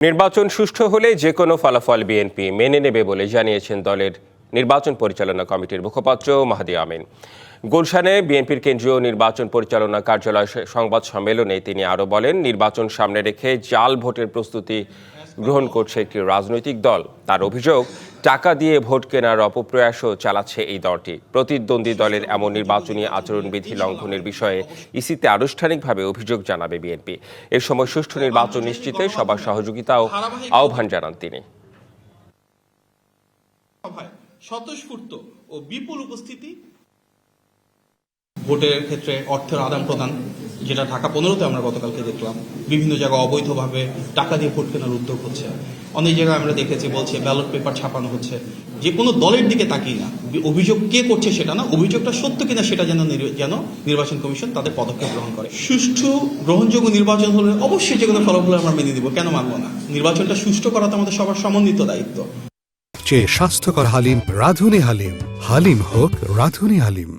নির্বাচন সুষ্ঠু হলে যে কোনো ফলাফল বিএনপি মেনে নেবে বলে জানিয়েছেন দলের নির্বাচন পরিচালনা কমিটির মুখপাত্র মাহদি আমিন। গুলশানে বিএনপির কেন্দ্রীয় নির্বাচন পরিচালনা কার্যালয় সংবাদ সম্মেলনে তিনি আরও বলেন, নির্বাচন সামনে রেখে জাল ভোটের প্রস্তুতি গ্রহণ করছে একটি রাজনৈতিক দল। তার অভিযোগ, টাকা দিয়ে ভোট কেনার অপপ্রয়াসও চালাচ্ছে এই দলটি। প্রতিদ্বন্দ্বী দলের এমন নির্বাচনী আচরণবিধি লঙ্ঘনের বিষয়ে ইসিতে আনুষ্ঠানিকভাবে অভিযোগ জানাবে বিএনপি। এ সময় সুষ্ঠু নির্বাচন নিশ্চিতে সবার সহযোগিতাও আহ্বান জানান তিনি। স্বতঃস্ফূর্ত ও বিপুল উপস্থিতি, ভোটের ক্ষেত্রে অর্থের আদান প্রদান, যেটা ঢাকা 15-তে আমরা গতকালকে দেখলাম, বিভিন্ন জায়গায় অবৈধভাবে টাকা দিয়ে ভোট কেনার উদ্যোগ হচ্ছে। অনেক জায়গায় আমরা দেখেছি বলছে ব্যালট পেপার ছাপানো হচ্ছে। যে কোনো দলের দিকে তাকিয়ে না, অভিযোগ কে করছে সেটা না, অভিযোগটা সত্য কিনা সেটা যেন নির্বাচন কমিশন তাদের পদক্ষেপ গ্রহণ করে। সুষ্ঠু গ্রহণযোগ্য নির্বাচন হলে অবশ্যই যে কোনো ফলাফল আমরা মেনে দিব, কেন মানবো না? নির্বাচনটা সুষ্ঠু করা তো আমাদের সবার সমন্বিত দায়িত্ব। স্বাস্থ্যকর হালিম রাঁধুনি হালিম, হালিম হোক রাঁধুনি হালিম।